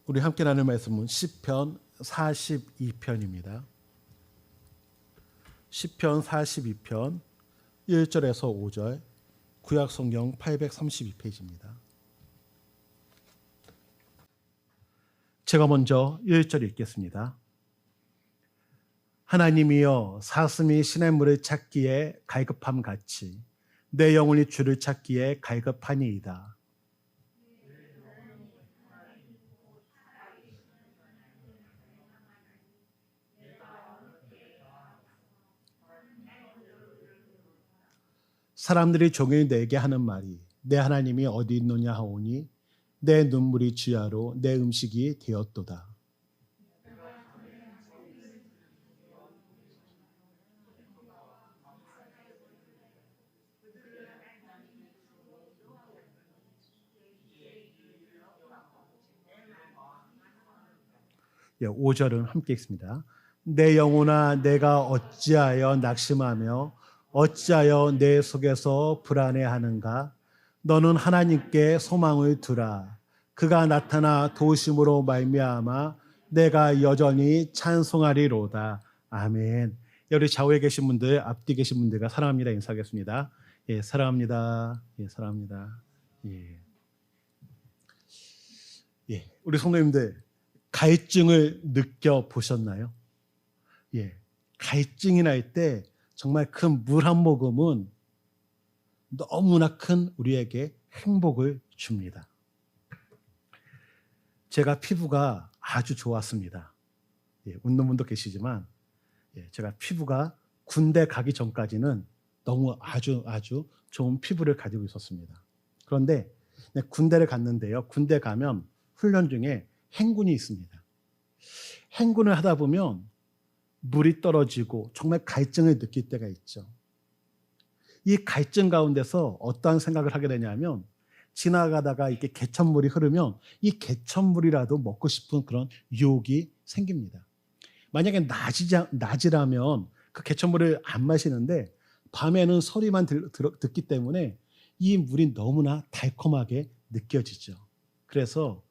우리 함께 나눌 말씀은 시편 42편입니다. 시편 42편 1절에서 5절, 구약 성경 832페이지입니다. 제가 먼저 1절 읽겠습니다. 하나님이여, 사슴이 시냇물을 찾기에 갈급함 같이 내 영혼이 주를 찾기에 갈급하니이다. 사람들이 종일 내게 하는 말이 내 하나님이 어디 있느냐 하오니 내 눈물이 주야로 내 음식이 되었도다. 예, 5절은 함께 읽습니다. 내 영혼아, 내가 어찌하여 낙심하며 어찌하여 내 속에서 불안해하는가? 너는 하나님께 소망을 두라. 그가 나타나 도우심으로 말미암아 내가 여전히 찬송하리로다. 아멘. 여기 좌우에 계신 분들, 앞뒤 계신 분들과 사랑합니다 인사하겠습니다. 예, 사랑합니다. 예, 사랑합니다. 예. 예, 우리 성도님들 갈증을 느껴보셨나요? 예, 갈증이 날 때 정말 큰 물 한 모금은 너무나 큰 우리에게 행복을 줍니다. 제가 피부가 아주 좋았습니다. 예, 웃는 분도 계시지만 제가 피부가 군대 가기 전까지는 너무 아주 좋은 피부를 가지고 있었습니다. 그런데 군대를 갔는데요. 군대 가면 훈련 중에 행군이 있습니다. 행군을 하다 보면 물이 떨어지고 정말 갈증을 느낄 때가 있죠. 이 갈증 가운데서 어떠한 생각을 하게 되냐면 지나가다가 이렇게 개천물이 흐르면 이 개천물이라도 먹고 싶은 그런 유혹이 생깁니다. 만약에 낮이라면 그 개천물을 안 마시는데 밤에는 소리만 듣기 때문에 이 물이 너무나 달콤하게 느껴지죠. 그래서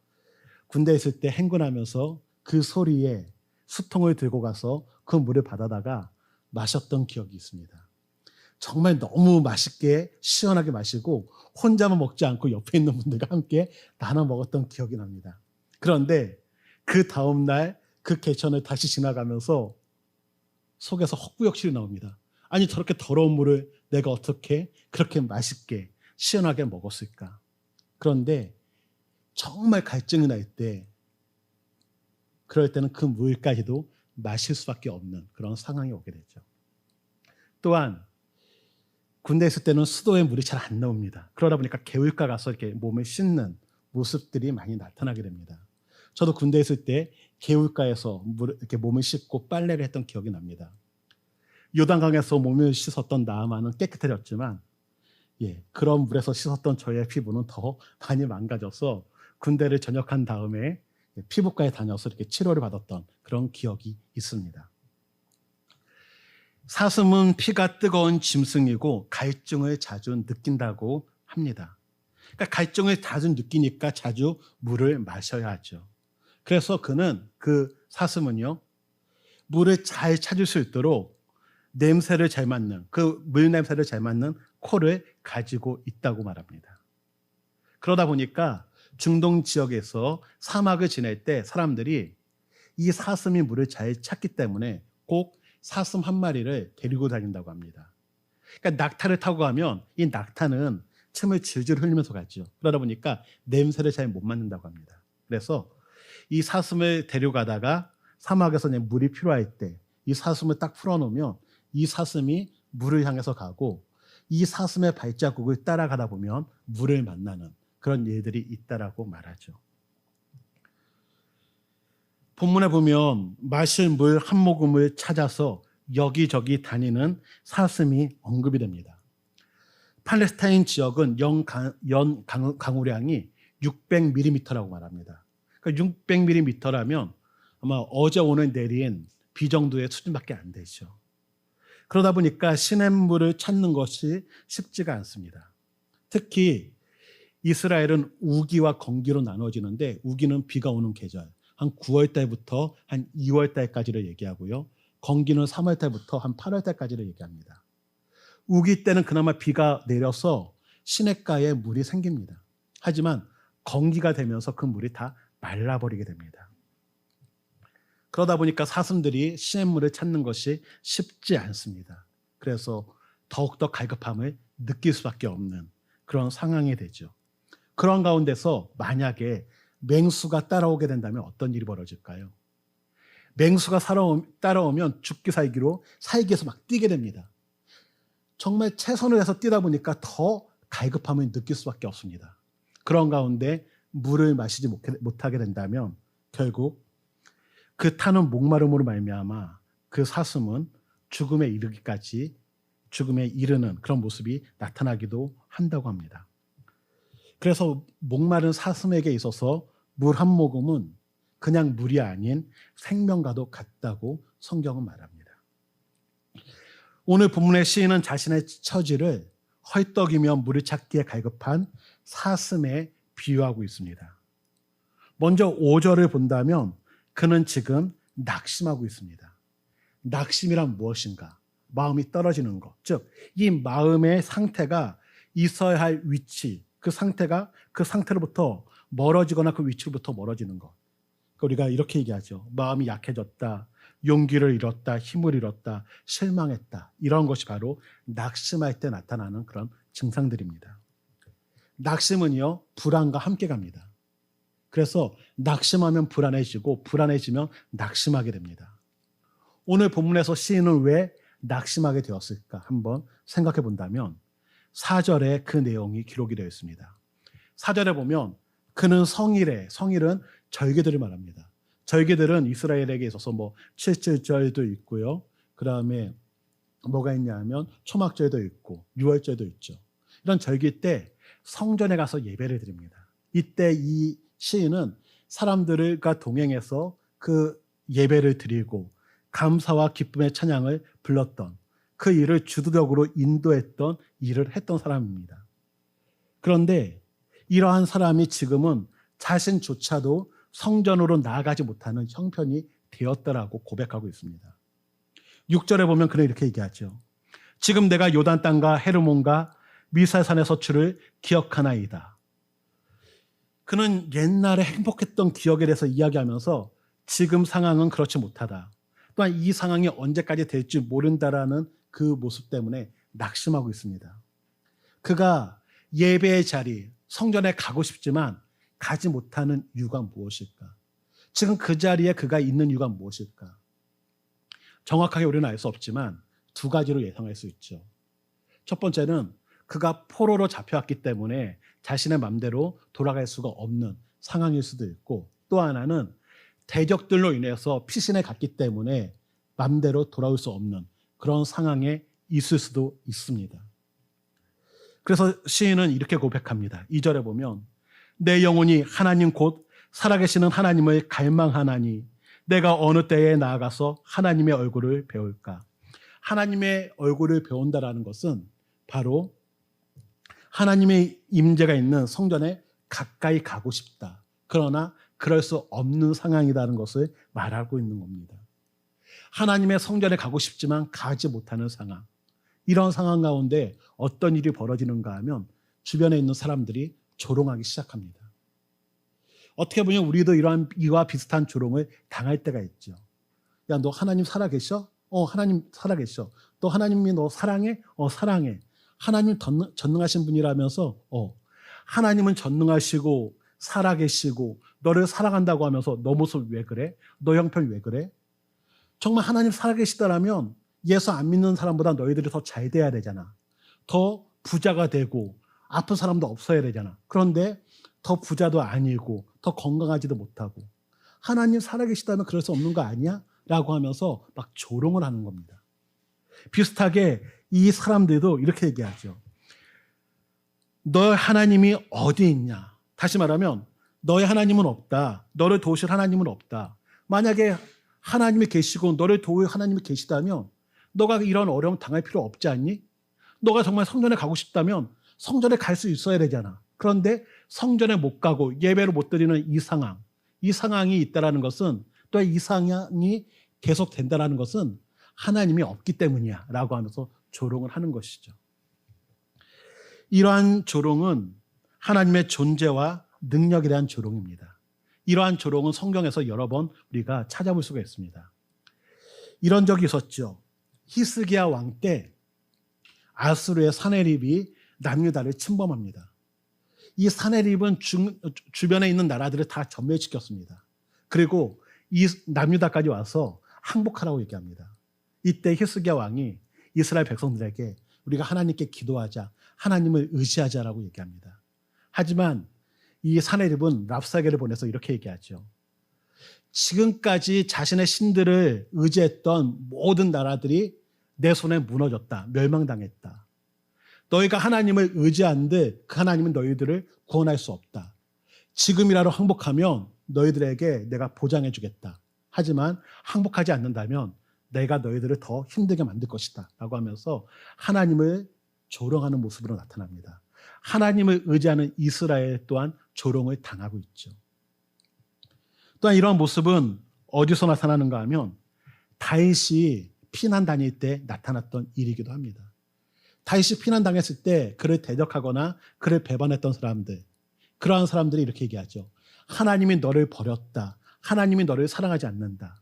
군대에 있을 때 행군하면서 그 소리에 수통을 들고 가서 그 물을 받아다가 마셨던 기억이 있습니다. 정말 너무 맛있게 시원하게 마시고 혼자만 먹지 않고 옆에 있는 분들과 함께 나눠 먹었던 기억이 납니다. 그런데 그 다음날 그 개천을 다시 지나가면서 속에서 헛구역질이 나옵니다. 아니, 저렇게 더러운 물을 내가 어떻게 그렇게 맛있게 시원하게 먹었을까? 그런데 정말 갈증이 날 때, 그럴 때는 그 물까지도 마실 수밖에 없는 그런 상황이 오게 되죠. 또한 군대에 있을 때는 수도에 물이 잘 안 나옵니다. 그러다 보니까 개울가 가서 이렇게 몸을 씻는 모습들이 많이 나타나게 됩니다. 저도 군대에 있을 때 개울가에서 이렇게 몸을 씻고 빨래를 했던 기억이 납니다. 요단강에서 몸을 씻었던 나아만은 깨끗해졌지만 그런 물에서 씻었던 저의 피부는 더 많이 망가져서 군대를 전역한 다음에 피부과에 다녀서 이렇게 치료를 받았던 그런 기억이 있습니다. 사슴은 피가 뜨거운 짐승이고 갈증을 자주 느낀다고 합니다. 그러니까 갈증을 자주 느끼니까 자주 물을 마셔야 하죠. 그래서 그 사슴은요, 물을 잘 찾을 수 있도록 냄새를 잘 맡는, 그 물 냄새를 잘 맡는 코를 가지고 있다고 말합니다. 그러다 보니까 중동 지역에서 사막을 지낼 때 사람들이 이 사슴이 물을 잘 찾기 때문에 꼭 사슴 한 마리를 데리고 다닌다고 합니다. 그러니까 낙타를 타고 가면 이 낙타는 침을 줄줄 흘리면서 가죠. 그러다 보니까 냄새를 잘 못 맡는다고 합니다. 그래서 이 사슴을 데려가다가 사막에서 물이 필요할 때 이 사슴을 딱 풀어놓으면 이 사슴이 물을 향해서 가고 이 사슴의 발자국을 따라가다 보면 물을 만나는 그런 일들이 있다라고 말하죠. 본문에 보면 마실 물 한 모금을 찾아서 여기저기 다니는 사슴이 언급이 됩니다. 팔레스타인 지역은 연 강우량이 600mm라고 말합니다. 그러니까 600mm라면 아마 어제 오늘 내린 비 정도의 수준밖에 안 되죠. 그러다 보니까 시냇물을 찾는 것이 쉽지가 않습니다. 특히 이스라엘은 우기와 건기로 나눠지는데 우기는 비가 오는 계절, 한 9월 달부터 한 2월 달까지를 얘기하고요. 건기는 3월 달부터 한 8월 달까지를 얘기합니다. 우기 때는 그나마 비가 내려서 시냇가에 물이 생깁니다. 하지만 건기가 되면서 그 물이 다 말라버리게 됩니다. 그러다 보니까 사슴들이 시냇물을 찾는 것이 쉽지 않습니다. 그래서 더욱더 갈급함을 느낄 수밖에 없는 그런 상황이 되죠. 그런 가운데서 만약에 맹수가 따라오게 된다면 어떤 일이 벌어질까요? 맹수가 따라오면 죽기 살기로 살기에서 막 뛰게 됩니다. 정말 최선을 다해서 뛰다 보니까 더 갈급함을 느낄 수밖에 없습니다. 그런 가운데 물을 마시지 못하게 된다면 결국 그 타는 목마름으로 말미암아 그 사슴은 죽음에 이르는 그런 모습이 나타나기도 한다고 합니다. 그래서 목마른 사슴에게 있어서 물 한 모금은 그냥 물이 아닌 생명과도 같다고 성경은 말합니다. 오늘 본문의 시인은 자신의 처지를 헐떡이며 물을 찾기에 갈급한 사슴에 비유하고 있습니다. 먼저 5절을 본다면 그는 지금 낙심하고 있습니다. 낙심이란 무엇인가? 마음이 떨어지는 것. 즉, 이 마음의 상태가 있어야 할 위치, 그 상태로부터 멀어지거나 그 위치로부터 멀어지는 것. 우리가 이렇게 얘기하죠. 마음이 약해졌다, 용기를 잃었다, 힘을 잃었다, 실망했다. 이런 것이 바로 낙심할 때 나타나는 그런 증상들입니다. 낙심은요, 불안과 함께 갑니다. 그래서 낙심하면 불안해지고 불안해지면 낙심하게 됩니다. 오늘 본문에서 시인은 왜 낙심하게 되었을까 한번 생각해 본다면 4절에 그 내용이 기록이 되어 있습니다. 4절에 보면 그는 성일은 절기들을 말합니다. 절기들은 이스라엘에게 있어서 7.7절도 있고요. 그 다음에 뭐가 있냐면 초막절도 있고 유월절도 있죠. 이런 절기 때 성전에 가서 예배를 드립니다. 이때 이 시인은 사람들과 동행해서 그 예배를 드리고 감사와 기쁨의 찬양을 불렀던 그 일을 주도적으로 인도했던 일을 했던 사람입니다. 그런데 이러한 사람이 지금은 자신조차도 성전으로 나아가지 못하는 형편이 되었다라고 고백하고 있습니다. 6절에 보면 그는 이렇게 얘기하죠. 지금 내가 요단 땅과 헤르몬과 미살산에서 주를 기억하나이다. 그는 옛날에 행복했던 기억에 대해서 이야기하면서 지금 상황은 그렇지 못하다. 또한 이 상황이 언제까지 될지 모른다라는 그 모습 때문에 낙심하고 있습니다. 그가 예배의 자리, 성전에 가고 싶지만 가지 못하는 이유가 무엇일까? 지금 그 자리에 그가 있는 이유가 무엇일까? 정확하게 우리는 알 수 없지만 두 가지로 예상할 수 있죠. 첫 번째는 그가 포로로 잡혀왔기 때문에 자신의 마음대로 돌아갈 수가 없는 상황일 수도 있고, 또 하나는 대적들로 인해서 피신해 갔기 때문에 마음대로 돌아올 수 없는 그런 상황에 있을 수도 있습니다. 그래서 시인은 이렇게 고백합니다. 2절에 보면 내 영혼이 하나님 곧 살아계시는 하나님을 갈망하나니 내가 어느 때에 나아가서 하나님의 얼굴을 배울까? 하나님의 얼굴을 배운다라는 것은 바로 하나님의 임재가 있는 성전에 가까이 가고 싶다. 그러나 그럴 수 없는 상황이라는 것을 말하고 있는 겁니다. 하나님의 성전에 가고 싶지만 가지 못하는 상황. 이런 상황 가운데 어떤 일이 벌어지는가 하면 주변에 있는 사람들이 조롱하기 시작합니다. 어떻게 보면 우리도 이와 비슷한 조롱을 당할 때가 있죠. 야, 너 하나님 살아계셔? 하나님 살아계셔. 또 하나님이 너 사랑해? 사랑해. 하나님 전능하신 분이라면서 하나님은 전능하시고 살아계시고 너를 사랑한다고 하면서 너 모습 왜 그래? 너 형편 왜 그래? 정말 하나님 살아계시더라면 예수 안 믿는 사람보다 너희들이 더 잘 돼야 되잖아. 더 부자가 되고 아픈 사람도 없어야 되잖아. 그런데 더 부자도 아니고 더 건강하지도 못하고 하나님 살아계시다면 그럴 수 없는 거 아니야? 라고 하면서 막 조롱을 하는 겁니다. 비슷하게 이 사람들도 이렇게 얘기하죠. 너 하나님이 어디 있냐? 다시 말하면 너의 하나님은 없다. 너를 도우실 하나님은 없다. 만약에 하나님이 계시고 너를 도울 하나님이 계시다면 너가 이런 어려움 당할 필요 없지 않니? 너가 정말 성전에 가고 싶다면 성전에 갈 수 있어야 되잖아. 그런데 성전에 못 가고 예배를 못 드리는 이 상황이 있다는 것은, 또 이 상황이 계속된다는 것은 하나님이 없기 때문이야 라고 하면서 조롱을 하는 것이죠. 이러한 조롱은 하나님의 존재와 능력에 대한 조롱입니다. 이러한 조롱은 성경에서 여러 번 우리가 찾아볼 수가 있습니다. 이런 적이 있었죠. 히스기야 왕 때 아수르의 사네립이 남유다를 침범합니다. 이 사네립은 주변에 있는 나라들을 다 전멸시켰습니다. 그리고 이 남유다까지 와서 항복하라고 얘기합니다. 이때 히스기야 왕이 이스라엘 백성들에게 우리가 하나님께 기도하자, 하나님을 의지하자라고 얘기합니다. 하지만 이 사네립은 랍사게를 보내서 이렇게 얘기하죠. 지금까지 자신의 신들을 의지했던 모든 나라들이 내 손에 무너졌다, 멸망당했다. 너희가 하나님을 의지하는데 그 하나님은 너희들을 구원할 수 없다. 지금이라도 항복하면 너희들에게 내가 보장해 주겠다. 하지만 항복하지 않는다면 내가 너희들을 더 힘들게 만들 것이다 라고 하면서 하나님을 조롱하는 모습으로 나타납니다. 하나님을 의지하는 이스라엘 또한 조롱을 당하고 있죠. 또한 이러한 모습은 어디서 나타나는가 하면 다윗이 피난 다닐 때 나타났던 일이기도 합니다. 다윗이 피난 당했을 때 그를 대적하거나 그를 배반했던 사람들, 그러한 사람들이 이렇게 얘기하죠. 하나님이 너를 버렸다. 하나님이 너를 사랑하지 않는다.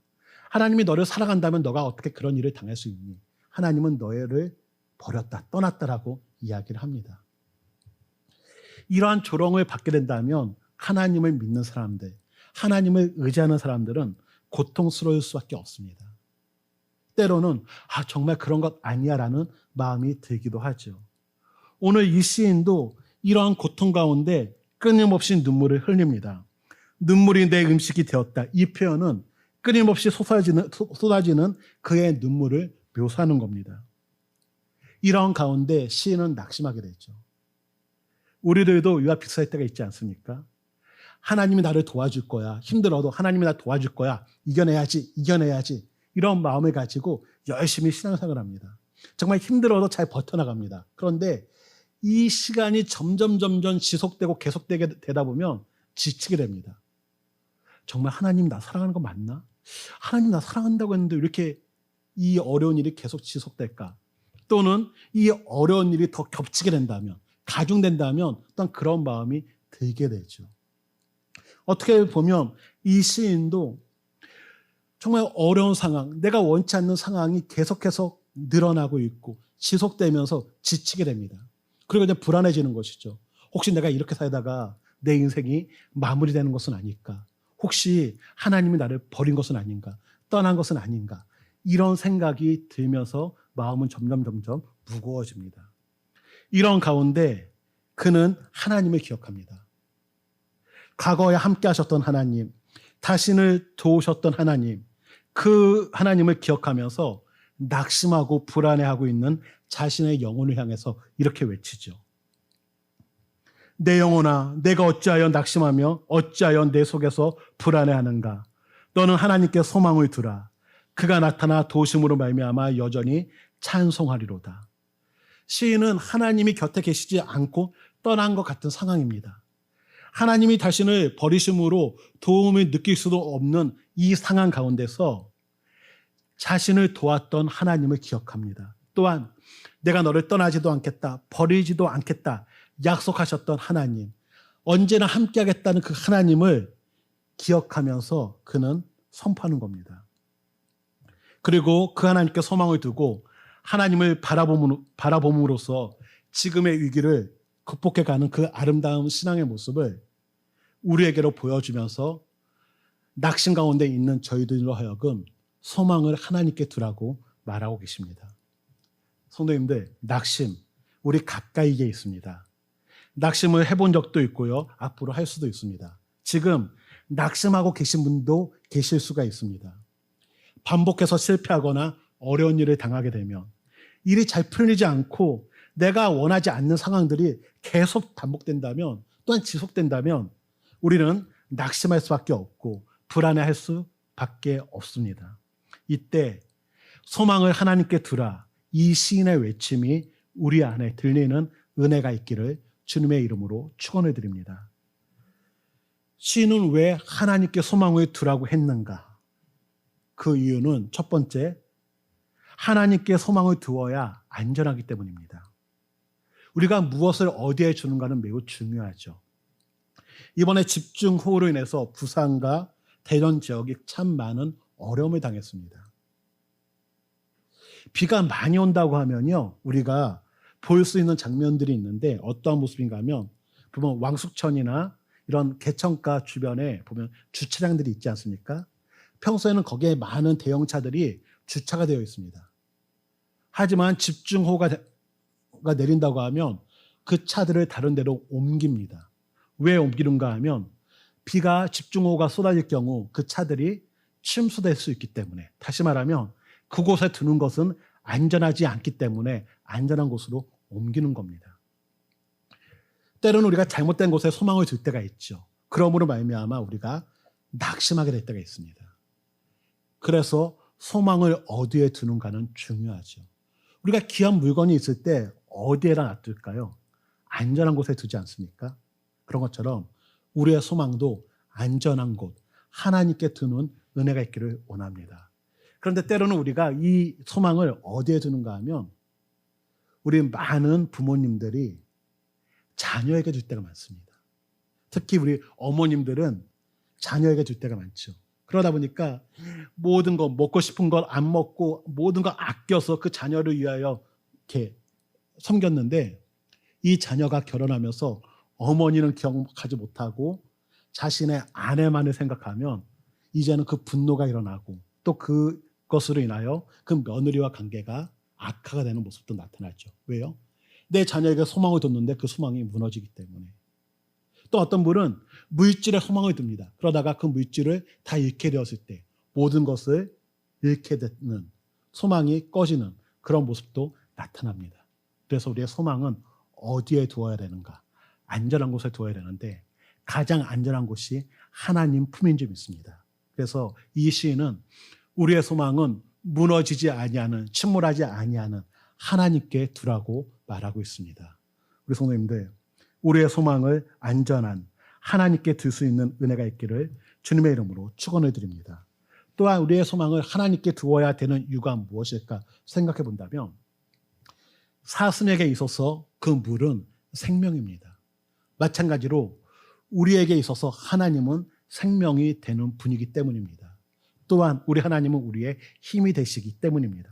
하나님이 너를 사랑한다면 너가 어떻게 그런 일을 당할 수 있니? 하나님은 너를 버렸다, 떠났다라고 이야기를 합니다. 이러한 조롱을 받게 된다면 하나님을 믿는 사람들, 하나님을 의지하는 사람들은 고통스러울 수밖에 없습니다. 때로는 정말 그런 것 아니야 라는 마음이 들기도 하죠. 오늘 이 시인도 이러한 고통 가운데 끊임없이 눈물을 흘립니다. 눈물이 내 음식이 되었다. 이 표현은 끊임없이 쏟아지는 그의 눈물을 묘사하는 겁니다. 이러한 가운데 시인은 낙심하게 되죠. 우리들도 이와 비슷할 때가 있지 않습니까? 하나님이 나를 도와줄 거야. 힘들어도 하나님이 나 도와줄 거야. 이겨내야지. 이런 마음을 가지고 열심히 신앙생활을 합니다. 정말 힘들어도 잘 버텨나갑니다. 그런데 이 시간이 점점 지속되고 계속되게 되다 보면 지치게 됩니다. 정말 하나님 나 사랑하는 거 맞나? 하나님 나 사랑한다고 했는데 왜 이렇게 이 어려운 일이 계속 지속될까? 또는 이 어려운 일이 더 겹치게 된다면, 가중된다면 또한 그런 마음이 들게 되죠. 어떻게 보면 이 시인도 정말 어려운 상황, 내가 원치 않는 상황이 계속해서 늘어나고 있고 지속되면서 지치게 됩니다. 그리고 이제 불안해지는 것이죠. 혹시 내가 이렇게 살다가 내 인생이 마무리되는 것은 아닐까? 혹시 하나님이 나를 버린 것은 아닌가? 떠난 것은 아닌가? 이런 생각이 들면서 마음은 점점 무거워집니다. 이런 가운데 그는 하나님을 기억합니다. 과거에 함께 하셨던 하나님, 자신을 도우셨던 하나님, 그 하나님을 기억하면서 낙심하고 불안해하고 있는 자신의 영혼을 향해서 이렇게 외치죠. 내 영혼아, 내가 어찌하여 낙심하며 어찌하여 내 속에서 불안해하는가? 너는 하나님께 소망을 두라. 그가 나타나 도우심으로 말미암아 여전히 찬송하리로다. 시인은 하나님이 곁에 계시지 않고 떠난 것 같은 상황입니다. 하나님이 자신을 버리심으로 도움을 느낄 수도 없는 이 상황 가운데서 자신을 도왔던 하나님을 기억합니다. 또한 내가 너를 떠나지도 않겠다, 버리지도 않겠다 약속하셨던 하나님, 언제나 함께하겠다는 그 하나님을 기억하면서 그는 선포하는 겁니다. 그리고 그 하나님께 소망을 두고 하나님을 바라봄으로써 지금의 위기를 극복해가는 그 아름다운 신앙의 모습을 우리에게로 보여주면서 낙심 가운데 있는 저희들로 하여금 소망을 하나님께 두라고 말하고 계십니다. 성도님들, 낙심 우리 가까이에 있습니다. 낙심을 해본 적도 있고요, 앞으로 할 수도 있습니다. 지금 낙심하고 계신 분도 계실 수가 있습니다. 반복해서 실패하거나 어려운 일을 당하게 되면, 일이 잘 풀리지 않고 내가 원하지 않는 상황들이 계속 반복된다면, 또한 지속된다면 우리는 낙심할 수밖에 없고 불안해할 수밖에 없습니다. 이때 소망을 하나님께 두라, 이 시인의 외침이 우리 안에 들리는 은혜가 있기를 주님의 이름으로 축원을 드립니다. 시인은 왜 하나님께 소망을 두라고 했는가? 그 이유는 첫 번째, 하나님께 소망을 두어야 안전하기 때문입니다. 우리가 무엇을 어디에 주는가는 매우 중요하죠. 이번에 집중호우로 인해서 부산과 대전 지역이 참 많은 어려움을 당했습니다. 비가 많이 온다고 하면요, 우리가 볼 수 있는 장면들이 있는데 어떠한 모습인가 하면 보면 왕숙천이나 이런 개천가 주변에 보면 주차장들이 있지 않습니까? 평소에는 거기에 많은 대형차들이 주차가 되어 있습니다. 하지만 집중호우가 내린다고 하면 그 차들을 다른 데로 옮깁니다. 왜 옮기는가 하면 비가 집중호우가 쏟아질 경우 그 차들이 침수될 수 있기 때문에, 다시 말하면 그곳에 두는 것은 안전하지 않기 때문에 안전한 곳으로 옮기는 겁니다. 때로는 우리가 잘못된 곳에 소망을 둘 때가 있죠. 그러므로 말미암아 우리가 낙심하게 될 때가 있습니다. 그래서 소망을 어디에 두는가는 중요하죠. 우리가 귀한 물건이 있을 때 어디에다 놔둘까요? 안전한 곳에 두지 않습니까? 그런 것처럼 우리의 소망도 안전한 곳, 하나님께 두는 은혜가 있기를 원합니다. 그런데 때로는 우리가 이 소망을 어디에 두는가 하면 우리 많은 부모님들이 자녀에게 줄 때가 많습니다. 특히 우리 어머님들은 자녀에게 줄 때가 많죠. 그러다 보니까 모든 거, 먹고 싶은 걸 안 먹고 모든 걸 아껴서 그 자녀를 위하여 이렇게 섬겼는데, 이 자녀가 결혼하면서 어머니는 기억하지 못하고 자신의 아내만을 생각하면 이제는 그 분노가 일어나고 또 그것으로 인하여 그 며느리와 관계가 악화가 되는 모습도 나타나죠. 왜요? 내 자녀에게 소망을 뒀는데 그 소망이 무너지기 때문에. 또 어떤 분은 물질에 소망을 둡니다. 그러다가 그 물질을 다 잃게 되었을 때 모든 것을 잃게 되는, 소망이 꺼지는 그런 모습도 나타납니다. 그래서 우리의 소망은 어디에 두어야 되는가? 안전한 곳에 두어야 되는데 가장 안전한 곳이 하나님 품인 줄 믿습니다. 그래서 이 시인은 우리의 소망은 무너지지 아니하는, 침몰하지 아니하는 하나님께 두라고 말하고 있습니다. 우리 성도님들, 우리의 소망을 안전한 하나님께 둘 수 있는 은혜가 있기를 주님의 이름으로 축원을 드립니다. 또한 우리의 소망을 하나님께 두어야 되는 이유가 무엇일까 생각해 본다면, 사슴에게 있어서 그 물은 생명입니다. 마찬가지로 우리에게 있어서 하나님은 생명이 되는 분이기 때문입니다. 또한 우리 하나님은 우리의 힘이 되시기 때문입니다.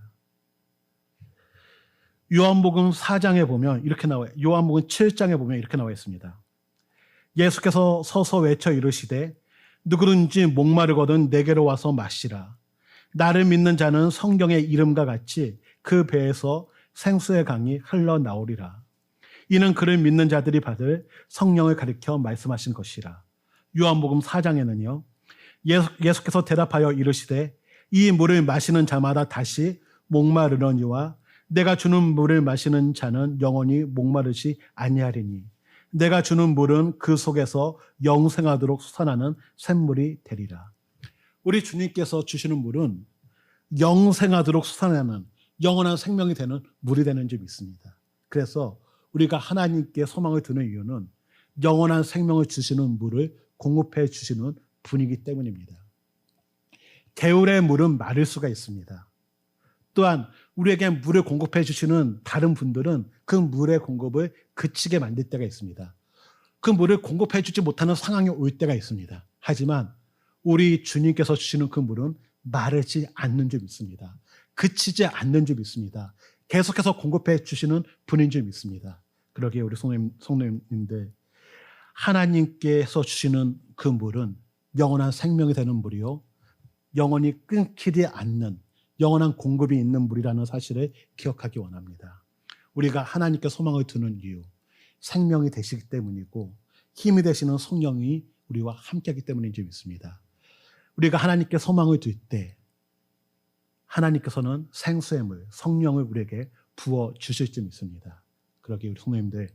요한복음 4장에 보면 이렇게 나와요. 요한복음 7장에 보면 이렇게 나와 있습니다. 예수께서 서서 외쳐 이르시되 누구든지 목마르거든 내게로 와서 마시라. 나를 믿는 자는 성경의 이름과 같이 그 배에서 생수의 강이 흘러나오리라. 이는 그를 믿는 자들이 받을 성령을 가리켜 말씀하신 것이라. 요한복음 4장에는요. 예수께서 대답하여 이르시되 이 물을 마시는 자마다 다시 목마르려니와 내가 주는 물을 마시는 자는 영원히 목마르지 아니하리니 내가 주는 물은 그 속에서 영생하도록 솟아나는 샘물이 되리라. 우리 주님께서 주시는 물은 영생하도록 솟아나는 영원한 생명이 되는 물이 되는 줄 믿습니다. 그래서 우리가 하나님께 소망을 두는 이유는 영원한 생명을 주시는 물을 공급해 주시는 분이기 때문입니다. 개울의 물은 마를 수가 있습니다. 또한 우리에게 물을 공급해 주시는 다른 분들은 그 물의 공급을 그치게 만들 때가 있습니다. 그 물을 공급해 주지 못하는 상황이 올 때가 있습니다. 하지만 우리 주님께서 주시는 그 물은 마르지 않는 줄 믿습니다. 그치지 않는 줄 믿습니다. 계속해서 공급해 주시는 분인 줄 믿습니다. 그러기에 우리 성도님들, 하나님께서 주시는 그 물은 영원한 생명이 되는 물이요, 영원히 끊기지 않는 영원한 공급이 있는 물이라는 사실을 기억하기 원합니다. 우리가 하나님께 소망을 두는 이유, 생명이 되시기 때문이고 힘이 되시는 성령이 우리와 함께하기 때문인 줄 믿습니다. 우리가 하나님께 소망을 둘 때 하나님께서는 생수의 물, 성령을 우리에게 부어 주실 줄 믿습니다. 그러기에 우리 성도님들,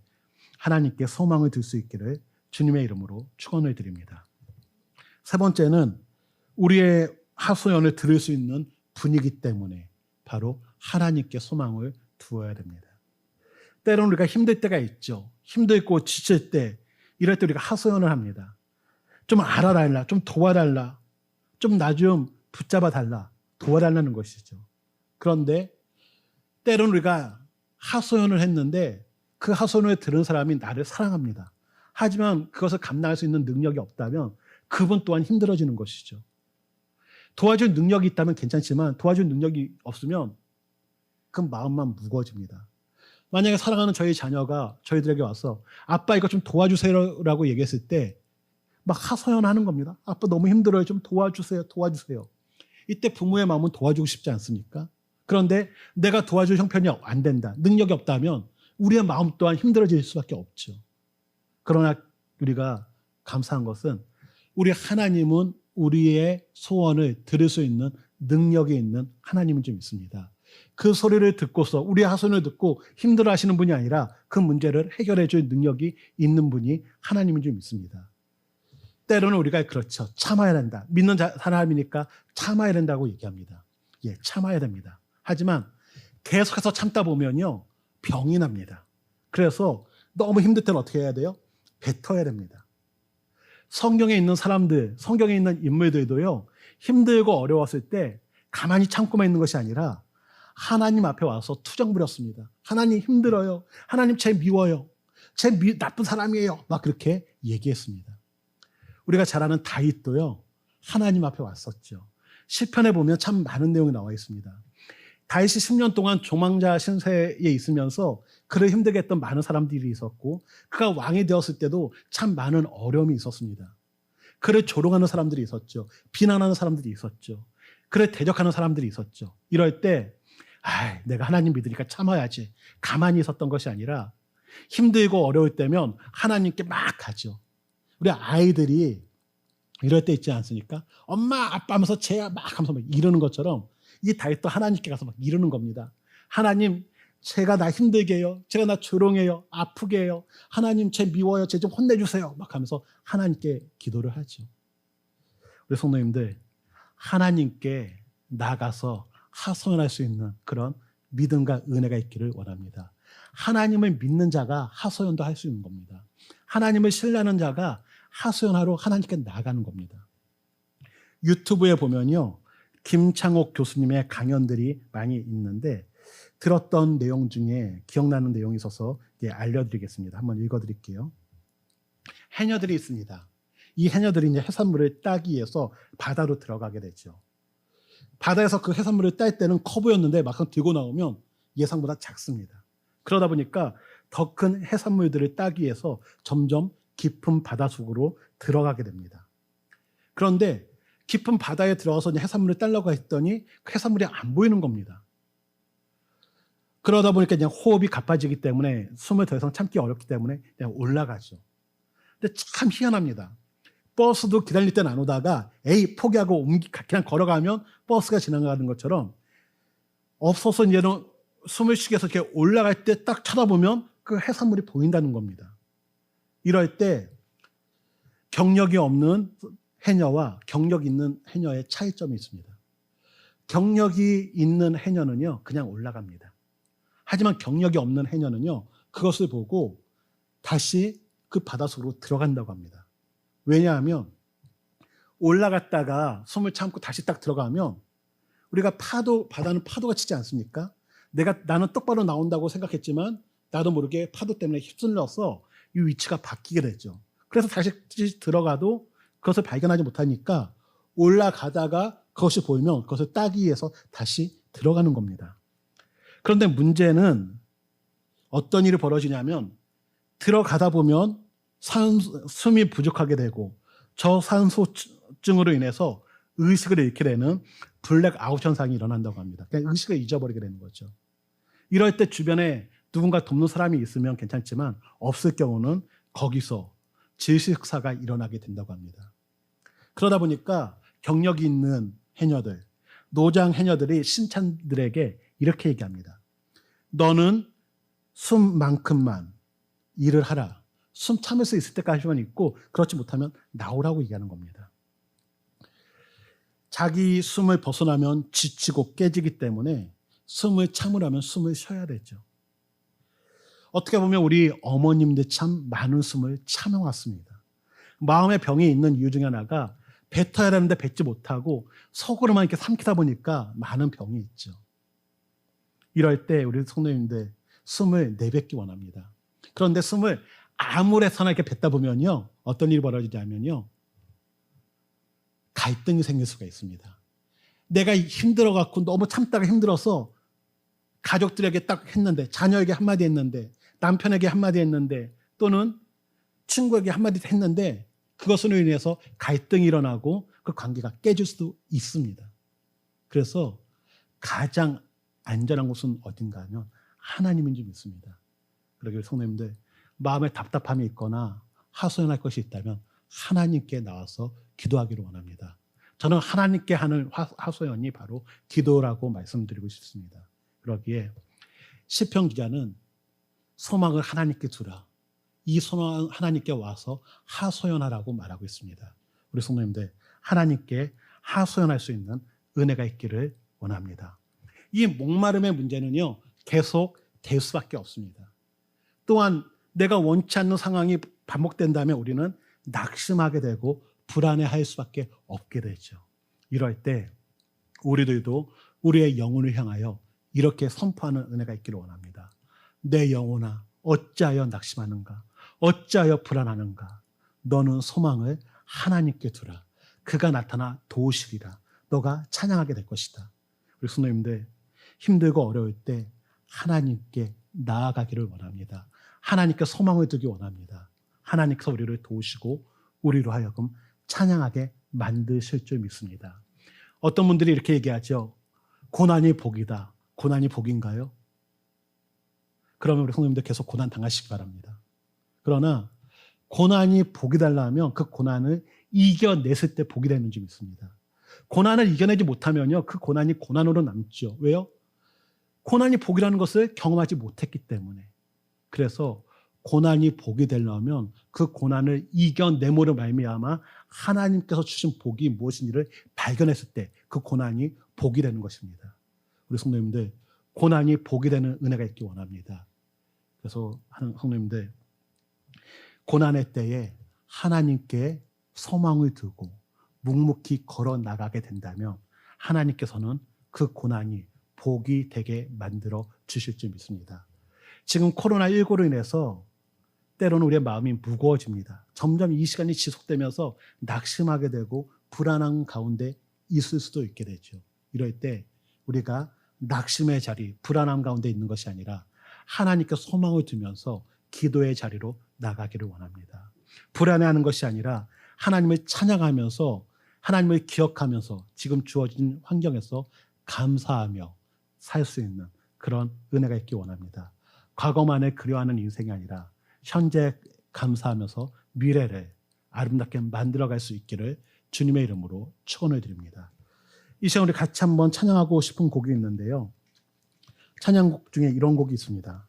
하나님께 소망을 둘 수 있기를 주님의 이름으로 축원을 드립니다. 세 번째는 우리의 하소연을 들을 수 있는 분이기 때문에 바로 하나님께 소망을 두어야 됩니다. 때로는 우리가 힘들 때가 있죠. 힘들고 지칠 때, 이럴 때 우리가 하소연을 합니다. 좀 알아달라, 좀 도와달라, 좀 나 좀 붙잡아달라, 도와달라는 것이죠. 그런데 때로는 우리가 하소연을 했는데 그 하소연을 들은 사람이 나를 사랑합니다. 하지만 그것을 감당할 수 있는 능력이 없다면 그분 또한 힘들어지는 것이죠. 도와줄 능력이 있다면 괜찮지만 도와줄 능력이 없으면 그 마음만 무거워집니다. 만약에 사랑하는 저희 자녀가 저희들에게 와서 아빠 이거 좀 도와주세요라고 얘기했을 때 막 하소연하는 겁니다. 아빠 너무 힘들어요. 좀 도와주세요. 도와주세요. 이때 부모의 마음은 도와주고 싶지 않습니까? 그런데 내가 도와줄 형편이 안 된다. 능력이 없다면 우리의 마음 또한 힘들어질 수밖에 없죠. 그러나 우리가 감사한 것은 우리 하나님은 우리의 소원을 들을 수 있는 능력이 있는 하나님은 좀 있습니다. 그 소리를 듣고서 우리의 하소연을 듣고 힘들어하시는 분이 아니라 그 문제를 해결해 줄 능력이 있는 분이 하나님은 좀 있습니다. 때로는 우리가 그렇죠. 참아야 된다. 믿는 사람이니까 참아야 된다고 얘기합니다. 예, 참아야 됩니다. 하지만 계속해서 참다 보면요, 병이 납니다. 그래서 너무 힘들 때는 어떻게 해야 돼요? 뱉어야 됩니다. 성경에 있는 사람들, 성경에 있는 인물들도요, 힘들고 어려웠을 때 가만히 참고만 있는 것이 아니라 하나님 앞에 와서 투정 부렸습니다. 하나님 힘들어요. 하나님 쟤 미워요. 쟤 나쁜 사람이에요. 막 그렇게 얘기했습니다. 우리가 잘 아는 다윗도요, 하나님 앞에 왔었죠. 시편에 보면 참 많은 내용이 나와 있습니다. 다윗이 10년 동안 조망자 신세에 있으면서 그를 힘들게 했던 많은 사람들이 있었고, 그가 왕이 되었을 때도 참 많은 어려움이 있었습니다. 그를 조롱하는 사람들이 있었죠. 비난하는 사람들이 있었죠. 그를 대적하는 사람들이 있었죠. 이럴 때 내가 하나님 믿으니까 참아야지, 가만히 있었던 것이 아니라 힘들고 어려울 때면 하나님께 막 가죠. 우리 아이들이 이럴 때 있지 않습니까? 엄마 아빠 하면서 쟤야 막 하면서 막 이러는 것처럼 이 다윗도 하나님께 가서 막 이러는 겁니다. 하나님, 쟤가 나 힘들게 해요. 쟤가 나 조롱해요. 아프게 해요. 하나님, 쟤 미워요. 쟤 좀 혼내주세요. 막 하면서 하나님께 기도를 하죠. 우리 성도님들, 하나님께 나가서 하소연할 수 있는 그런 믿음과 은혜가 있기를 원합니다. 하나님을 믿는 자가 하소연도 할 수 있는 겁니다. 하나님을 신뢰하는 자가 하소연하러 하나님께 나가는 겁니다. 유튜브에 보면요, 김창옥 교수님의 강연들이 많이 있는데 들었던 내용 중에 기억나는 내용이 있어서 알려드리겠습니다. 한번 읽어드릴게요. 해녀들이 있습니다. 이 해녀들이 이제 해산물을 따기 위해서 바다로 들어가게 되죠. 바다에서 그 해산물을 딸 때는 커 보였는데 막상 들고 나오면 예상보다 작습니다. 그러다 보니까 더 큰 해산물들을 따기 위해서 점점 깊은 바다 속으로 들어가게 됩니다. 그런데 깊은 바다에 들어가서 해산물을 따려고 했더니 그 해산물이 안 보이는 겁니다. 그러다 보니까 그냥 호흡이 가빠지기 때문에 숨을 더 이상 참기 어렵기 때문에 그냥 올라가죠. 근데 참 희한합니다. 버스도 기다릴 때는 안 오다가 포기하고 그냥 걸어가면 버스가 지나가는 것처럼 없어서 이제는 숨을 쉬게 해서 이렇게 올라갈 때 딱 쳐다보면 그 해산물이 보인다는 겁니다. 이럴 때 경력이 없는 해녀와 경력 있는 해녀의 차이점이 있습니다. 경력이 있는 해녀는요, 그냥 올라갑니다. 하지만 경력이 없는 해녀는요, 그것을 보고 다시 그 바닷속으로 들어간다고 합니다. 왜냐하면 올라갔다가 숨을 참고 다시 딱 들어가면 우리가 바다는 파도가 치지 않습니까? 나는 똑바로 나온다고 생각했지만 나도 모르게 파도 때문에 휩쓸려서 이 위치가 바뀌게 되죠. 그래서 다시 들어가도 그것을 발견하지 못하니까 올라가다가 그것이 보이면 그것을 따기 위해서 다시 들어가는 겁니다. 그런데 문제는 어떤 일이 벌어지냐면 들어가다 보면 숨이 부족하게 되고 저산소증으로 인해서 의식을 잃게 되는 블랙아웃 현상이 일어난다고 합니다. 그냥 의식을 잊어버리게 되는 거죠. 이럴 때 주변에 누군가 돕는 사람이 있으면 괜찮지만 없을 경우는 거기서 질식사가 일어나게 된다고 합니다. 그러다 보니까 경력이 있는 해녀들, 노장 해녀들이 신참들에게 이렇게 얘기합니다. 너는 숨만큼만 일을 하라. 숨 참을 수 있을 때까지만 있고 그렇지 못하면 나오라고 얘기하는 겁니다. 자기 숨을 벗어나면 지치고 깨지기 때문에 숨을 참으려면 숨을 쉬어야 되죠. 어떻게 보면 우리 어머님들 참 많은 숨을 참아왔습니다. 마음의 병이 있는 이유 중에 하나가 뱉어야 되는데 뱉지 못하고 속으로만 이렇게 삼키다 보니까 많은 병이 있죠. 이럴 때 우리 성도님들 숨을 내뱉기 원합니다. 그런데 숨을 아무래서나 이렇게 뱉다 보면요, 어떤 일이 벌어지냐면요, 갈등이 생길 수가 있습니다. 내가 힘들어갖고 너무 참다가 힘들어서 가족들에게 딱 했는데, 자녀에게 한마디 했는데, 남편에게 한마디 했는데, 또는 친구에게 한마디 했는데 그것으로 인해서 갈등이 일어나고 그 관계가 깨질 수도 있습니다. 그래서 가장 안전한 곳은 어딘가 하면 하나님인 줄 믿습니다. 그러기에 성도님들, 마음에 답답함이 있거나 하소연할 것이 있다면 하나님께 나와서 기도하기를 원합니다. 저는 하나님께 하는 하소연이 바로 기도라고 말씀드리고 싶습니다. 그러기에 시편 기자는 소망을 하나님께 두라, 이 소망 하나님께 와서 하소연하라고 말하고 있습니다. 우리 성도님들, 하나님께 하소연할 수 있는 은혜가 있기를 원합니다. 이 목마름의 문제는요, 계속 될 수밖에 없습니다. 또한 내가 원치 않는 상황이 반복된다면 우리는 낙심하게 되고 불안해할 수밖에 없게 되죠. 이럴 때 우리들도 우리의 영혼을 향하여 이렇게 선포하는 은혜가 있기를 원합니다. 내 영혼아, 어찌하여 낙심하는가? 어찌하여 불안하는가? 너는 소망을 하나님께 두라. 그가 나타나 도우시리라. 너가 찬양하게 될 것이다. 우리 성도님들, 힘들고 어려울 때 하나님께 나아가기를 원합니다. 하나님께 소망을 두기 원합니다. 하나님께서 우리를 도우시고 우리로 하여금 찬양하게 만드실 줄 믿습니다. 어떤 분들이 이렇게 얘기하죠. 고난이 복이다. 고난이 복인가요? 그러면 우리 성도님들 계속 고난 당하시기 바랍니다. 그러나 고난이 복이 달라면 그 고난을 이겨냈을 때 복이 되는 줄 믿습니다. 고난을 이겨내지 못하면요, 그 고난이 고난으로 남죠. 왜요? 고난이 복이라는 것을 경험하지 못했기 때문에. 그래서 고난이 복이 되려면 그 고난을 이겨내므로 말미암아 하나님께서 주신 복이 무엇인지를 발견했을 때 그 고난이 복이 되는 것입니다. 우리 성도님들, 고난이 복이 되는 은혜가 있기 원합니다. 그래서 성도님들, 고난의 때에 하나님께 소망을 두고 묵묵히 걸어 나가게 된다면 하나님께서는 그 고난이 복이 되게 만들어 주실 줄 믿습니다. 지금 코로나19로 인해서 때로는 우리의 마음이 무거워집니다. 점점 이 시간이 지속되면서 낙심하게 되고 불안한 가운데 있을 수도 있게 되죠. 이럴 때 우리가 낙심의 자리, 불안함 가운데 있는 것이 아니라 하나님께 소망을 두면서 기도의 자리로 나가기를 원합니다. 불안해하는 것이 아니라 하나님을 찬양하면서 하나님을 기억하면서 지금 주어진 환경에서 감사하며 살 수 있는 그런 은혜가 있기 원합니다. 과거만을 그리워하는 인생이 아니라 현재 감사하면서 미래를 아름답게 만들어갈 수 있기를 주님의 이름으로 축원을 드립니다. 이 시간 우리 같이 한번 찬양하고 싶은 곡이 있는데요. 찬양곡 중에 이런 곡이 있습니다.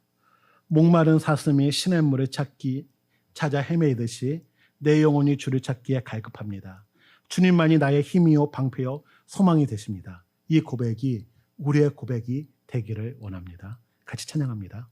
목마른 사슴이 시냇물을 찾아 헤매이듯이 내 영혼이 주를 찾기에 갈급합니다. 주님만이 나의 힘이요 방패요 소망이 되십니다. 이 고백이 우리의 고백이 되기를 원합니다. 같이 찬양합니다.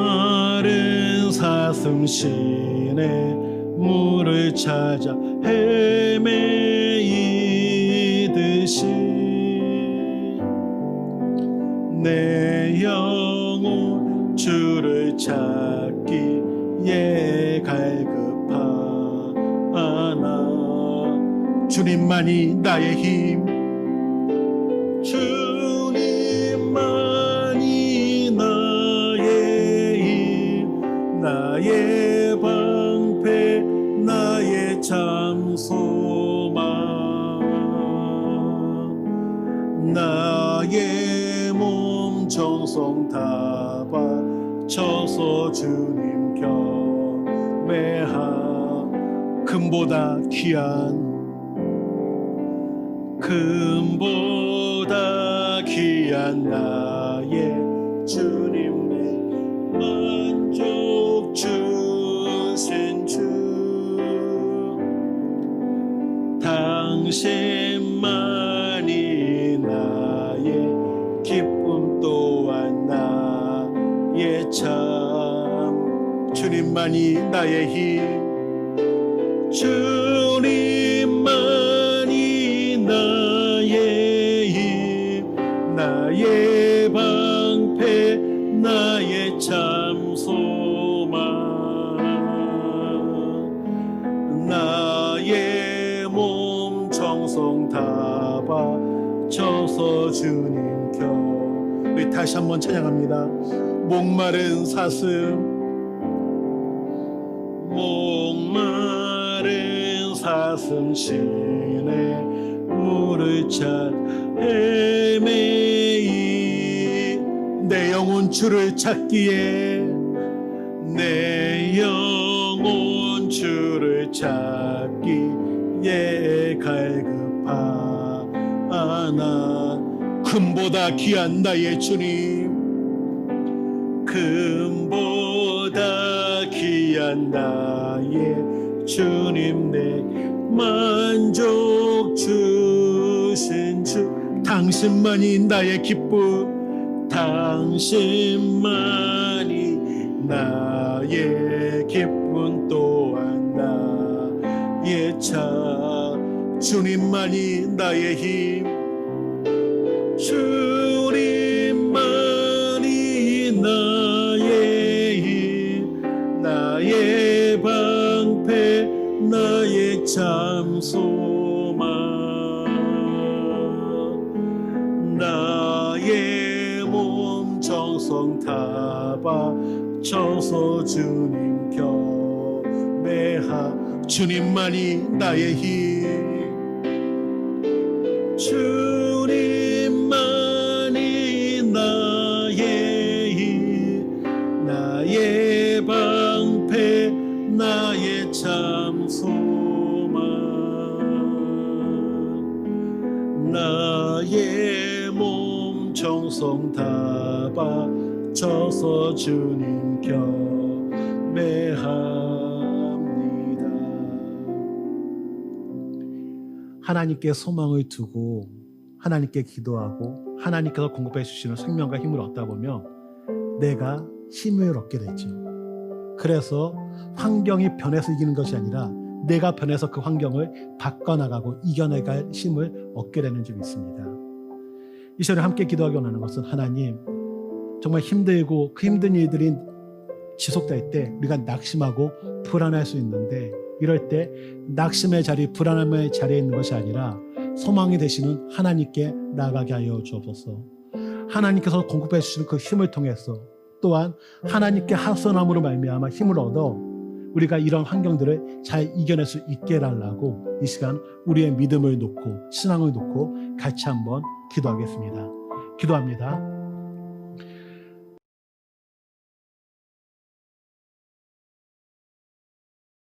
목마른 사슴 시내 물을 찾아 헤매이듯이 내 영혼 주를 찾기에 갈급하나 주님만이 나의 힘 나의 방패 나의 참 소망 나의 몸 정성 다 바쳐서 주님 경배하 금보다 귀한 나의 주님 내 만족 주 당신만이 나의 기쁨 또한 나의 참 주님만이 나의 힘 주님만이 나의 힘 나의 방패 나의 참 소망 나의 몸 정성 다 바쳐서 주님 겨 우리 다시 한번 찬양합니다. 목마른 사슴 목마른 사슴 신의 물을 찾 헤매이 내 영혼 주를 찾기에 내 영혼 주를 찾기에 갈급하나 금보다 귀한 나의 주님 금보다 귀한 나의 주님 내 만족 주신 주 당신만이 나의 기쁨 당신만이 나의 기쁨 또한 나의 차 주님만이 나의 힘 주님만이 나의 힘 나의 방패 나의 참 소망 나의 몸 정성 다 바쳐서 주님 경배하 주님만이 나의 힘 주님만이 나의 힘 나의 방패 나의 참 소망 나의 몸 정성 다 바쳐서 주님 경배합니다. 하나님께 소망을 두고 하나님께 기도하고 하나님께서 공급해 주시는 생명과 힘을 얻다 보면 내가 힘을 얻게 되죠. 그래서 환경이 변해서 이기는 것이 아니라 내가 변해서 그 환경을 바꿔나가고 이겨내갈 힘을 얻게 되는 줄 믿습니다. 이 시간에 함께 기도하기 원하는 것은 하나님 정말 힘들고 그 힘든 일들이 지속될 때 우리가 낙심하고 불안할 수 있는데 이럴 때 낙심의 자리, 불안함의 자리에 있는 것이 아니라 소망이 되시는 하나님께 나아가게 하여 주옵소서. 하나님께서 공급해 주시는 그 힘을 통해서 또한 하나님께 하선함으로 말미암아 힘을 얻어 우리가 이런 환경들을 잘 이겨낼 수 있게 해달라고 이 시간 우리의 믿음을 놓고 신앙을 놓고 같이 한번 기도하겠습니다. 기도합니다.